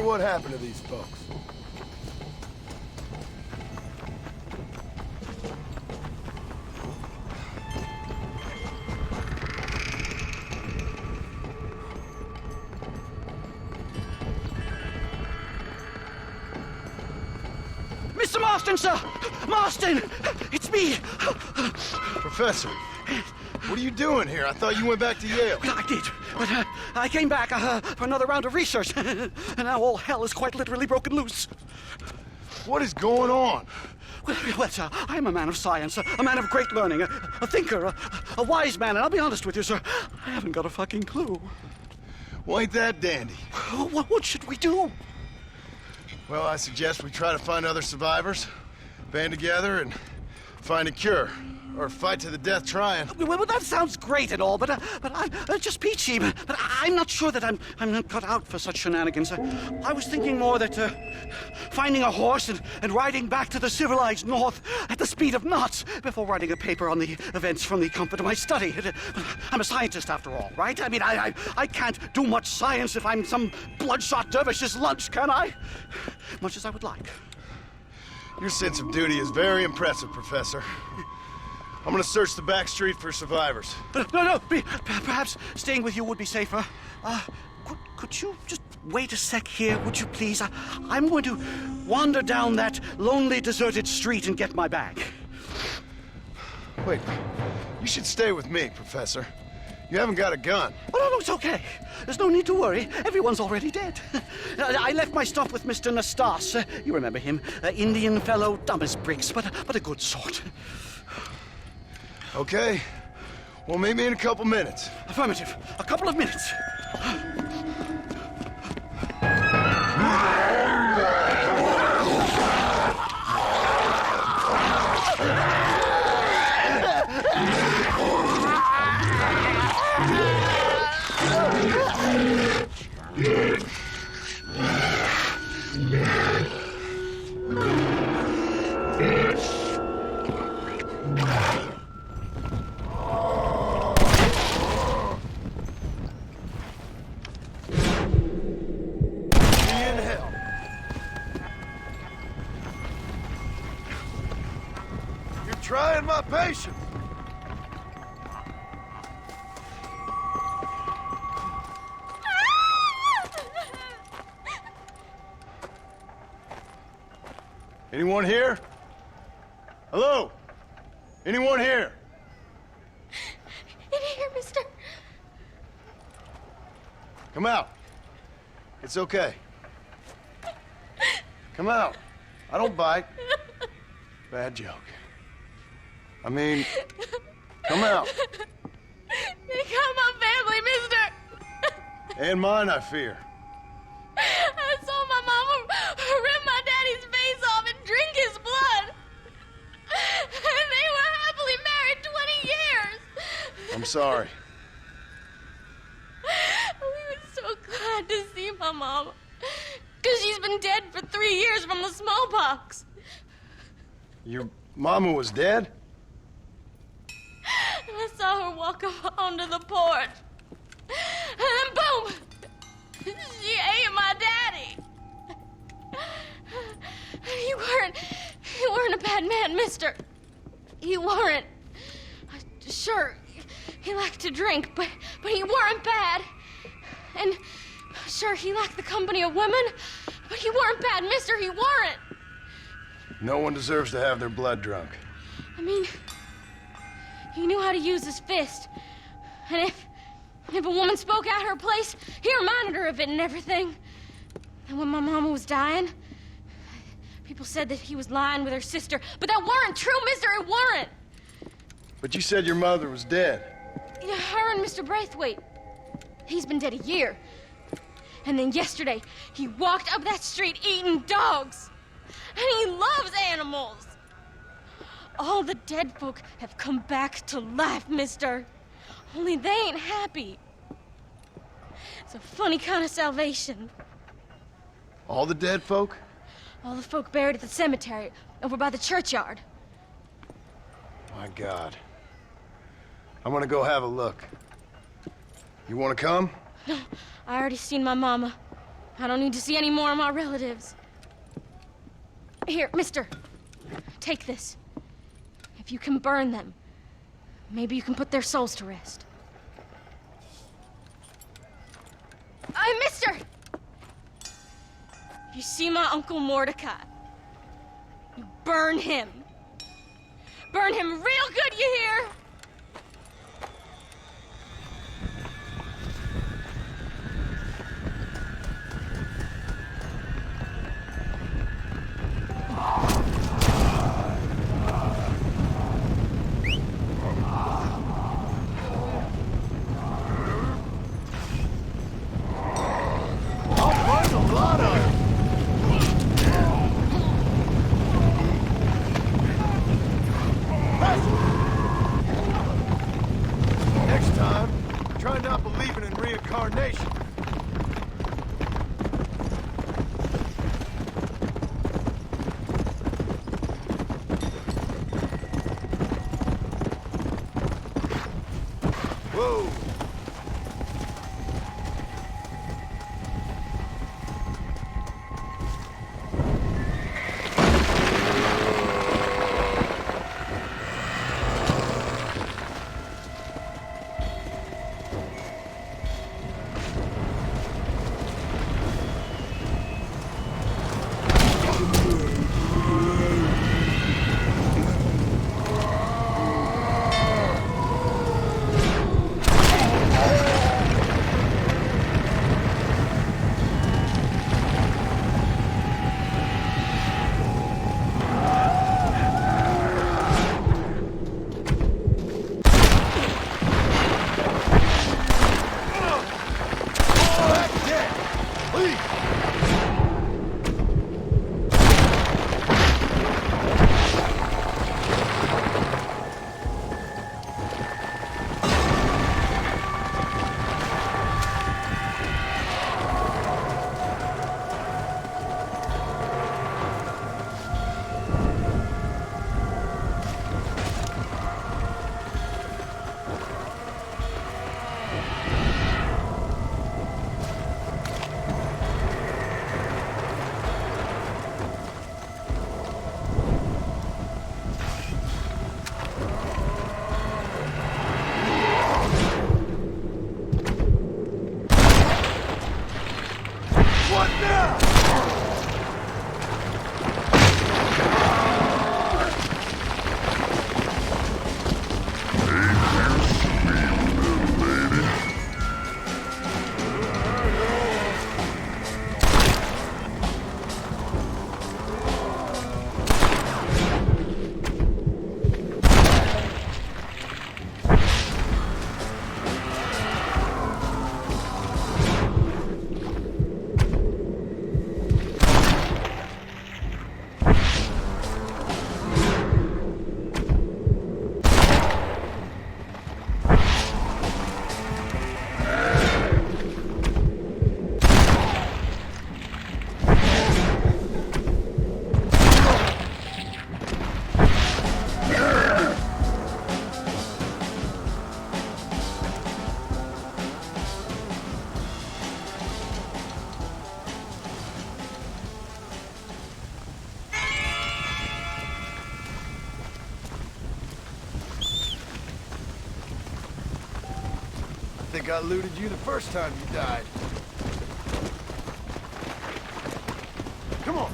what happened to these folks. Mr. Marston, sir! Marston! It's me! Professor, what are you doing here? I thought you went back to Yale. Well, I did, but I came back for another round of research, and now all hell is quite literally broken loose. What is going on? Well, sir, I'm a man of science, a man of great learning, a thinker, a wise man, and I'll be honest with you, sir, I haven't got a fucking clue. Well, ain't that dandy? What should we do? Well, I suggest we try to find other survivors, band together, and find a cure. Or fight to the death trying. Well, that sounds great and all, but I'm just peachy. But I'm not sure that I'm not cut out for such shenanigans. I was thinking more that finding a horse and riding back to the civilized north at the speed of knots before writing a paper on the events from the comfort of my study. I'm a scientist after all, right? I mean, I can't do much science if I'm some bloodshot dervish's lunch, can I? Much as I would like. Your sense of duty is very impressive, Professor. I'm gonna search the back street for survivors. No, perhaps staying with you would be safer. Could you just wait a sec here, would you please? I'm going to wander down that lonely, deserted street and get my bag. Wait, you should stay with me, Professor. You haven't got a gun. Oh, no, it's okay. There's no need to worry. Everyone's already dead. I left my stuff with Mr. Nastas. You remember him. Indian fellow, dumb as bricks, but a good sort. Okay. Well, meet me in a couple minutes. Affirmative. A couple of minutes. Trying my patience. Anyone here? Hello? Anyone here? In here, mister. Come out. It's okay. Come out. I don't bite. Bad joke. I mean, come out. They got my family, mister. And mine, I fear. I saw my mama rip my daddy's face off and drink his blood. And they were happily married 20 years. I'm sorry. We were so glad to see my mama. Because she's been dead for 3 years from the smallpox. Your mama was dead? And I saw her walk up onto the porch. And then boom! She ate my daddy. You weren't a bad man, mister. You weren't. Sure, he liked to drink, but he weren't bad. And sure, he liked the company of women, but he weren't bad, mister, he weren't. No one deserves to have their blood drunk. I mean, he knew how to use his fist. And if a woman spoke out her place, he reminded her of it and everything. And when my mama was dying, people said that he was lying with her sister. But that weren't true, mister, it weren't. But you said your mother was dead. Yeah, her and Mr. Braithwaite. He's been dead a year. And then yesterday, he walked up that street eating dogs. And he loves animals. All the dead folk have come back to life, mister. Only they ain't happy. It's a funny kind of salvation. All the dead folk? All the folk buried at the cemetery over by the churchyard. My God. I'm gonna go have a look. You wanna come? No, I already seen my mama. I don't need to see any more of my relatives. Here, mister. Take this. If you can burn them, maybe you can put their souls to rest. Mister! If you see my Uncle Mordecai, you burn him. Burn him real good, you hear? I think I looted you the first time you died. Come on.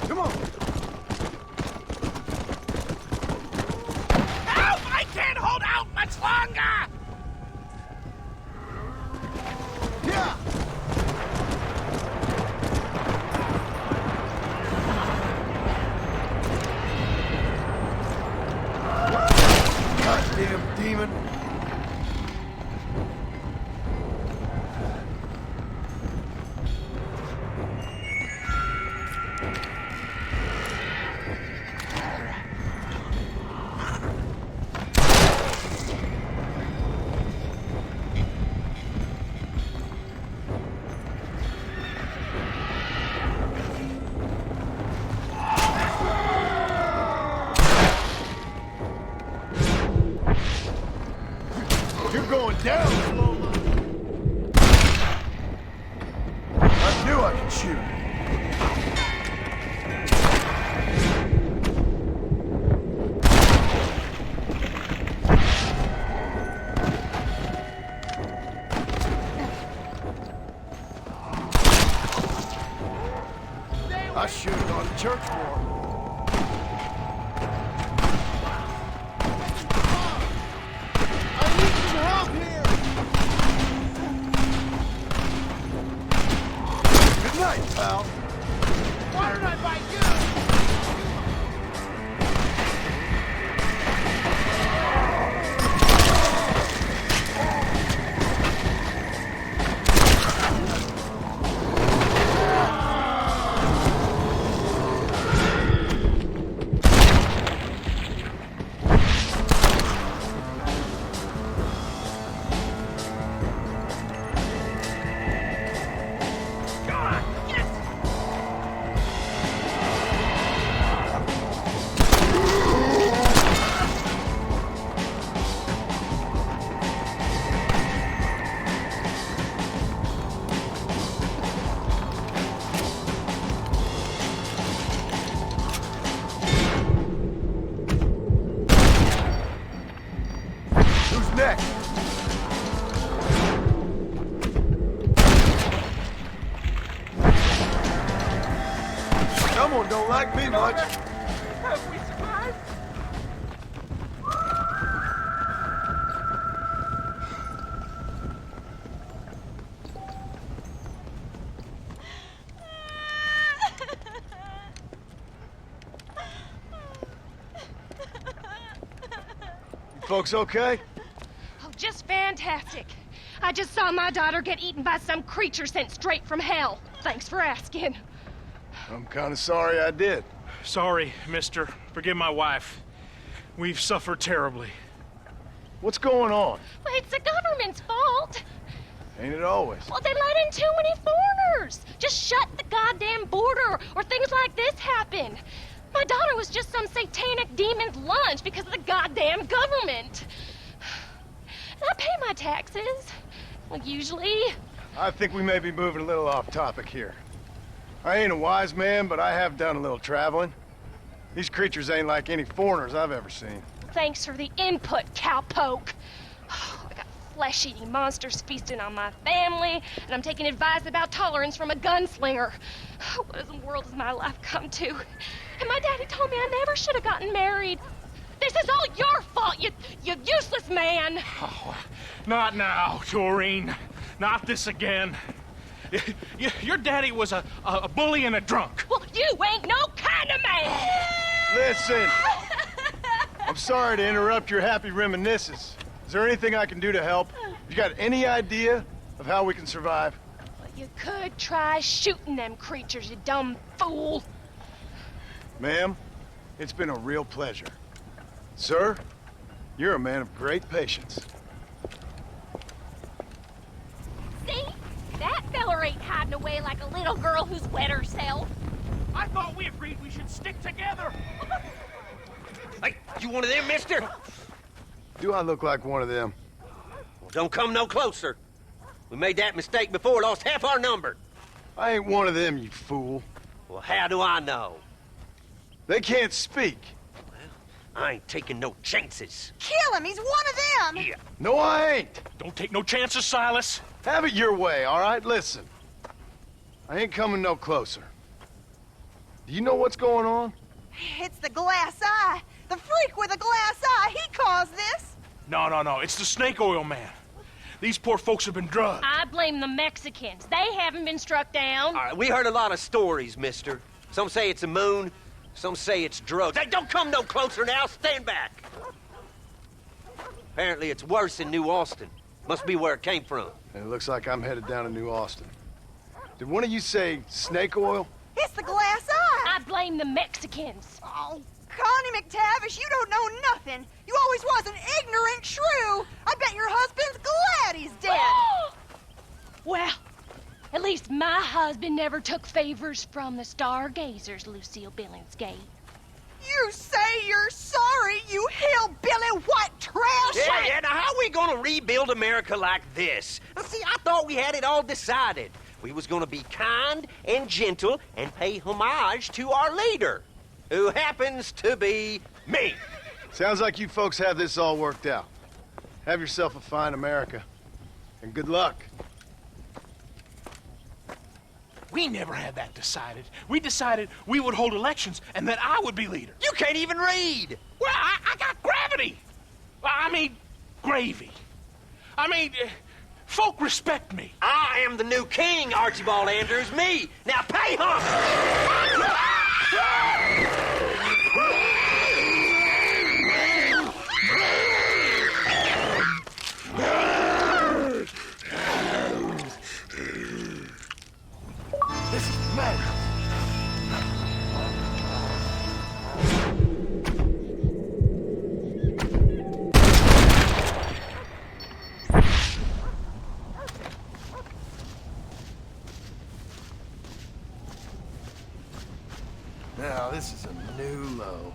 Come on. Help! I can't hold out much longer! Yeah. Goddamn demon. going down, Slow-Mo. I knew I could shoot. I should have gone to church more. I need some help here! Good night, pal. Why did I bite you? Next. Someone don't like me much. Have we survived? You folks okay? Oh, just fantastic. I just saw my daughter get eaten by some creature sent straight from hell. Thanks for asking. I'm kind of sorry I did. Sorry, mister. Forgive my wife. We've suffered terribly. What's going on? Well, it's the government's fault. Ain't it always? Well, they let in too many foreigners. Just shut the goddamn border, or things like this happen. My daughter was just some satanic demon's lunch because of the goddamn government. And I pay my taxes. Well, usually. I think we may be moving a little off topic here. I ain't a wise man, but I have done a little traveling. These creatures ain't like any foreigners I've ever seen. Thanks for the input, cowpoke. I got flesh-eating monsters feasting on my family, and I'm taking advice about tolerance from a gunslinger. What in the world has my life come to? And my daddy told me I never should have gotten married. This is all your fault, you useless man! Oh, not now, Doreen. Not this again. Your daddy was a bully and a drunk. Well, you ain't no kind of man! Listen! I'm sorry to interrupt your happy reminiscences. Is there anything I can do to help? You got any idea of how we can survive? Well, you could try shooting them creatures, you dumb fool. Ma'am, it's been a real pleasure. Sir, you're a man of great patience. See? That feller ain't hiding away like a little girl who's wet herself. I thought we agreed we should stick together. Hey, you one of them, mister? Do I look like one of them? Well, don't come no closer. We made that mistake before, lost half our number. I ain't one of them, you fool. Well, how do I know? They can't speak. I ain't taking no chances. Kill him! He's one of them! Yeah. No, I ain't. Don't take no chances, Silas. Have it your way, all right? Listen. I ain't coming no closer. Do you know what's going on? It's the glass eye. The freak with the glass eye. He caused this. No. It's the snake oil man. These poor folks have been drugged. I blame the Mexicans. They haven't been struck down. All right, we heard a lot of stories, mister. Some say it's a moon, some say it's drugs. Hey, don't come no closer now. Stand back. Apparently it's worse in New Austin. Must be where it came from. And it looks like I'm headed down to New Austin. Did one of you say snake oil? It's the glass eye. I blame the Mexicans. Oh, Connie McTavish, you don't know nothing. You always was an ignorant shrew. I bet your husband's glad he's dead. Well, at least my husband never took favors from the stargazers, Lucille Billingsgate. You say you're sorry, you hillbilly white trash. Yeah, now how we gonna rebuild America like this. Now, see, I thought we had it all decided. We was gonna be kind and gentle and pay homage to our leader, who happens to be me. Sounds like you folks have this all worked out. Have yourself a fine America, and good luck. We never had that decided. We decided we would hold elections and that I would be leader. You can't even read. Well, I got gravity. I mean, gravy. I mean, folk respect me. I am the new king, Archibald Andrews, me. Now pay homage. This is mad. Now, this is a new low.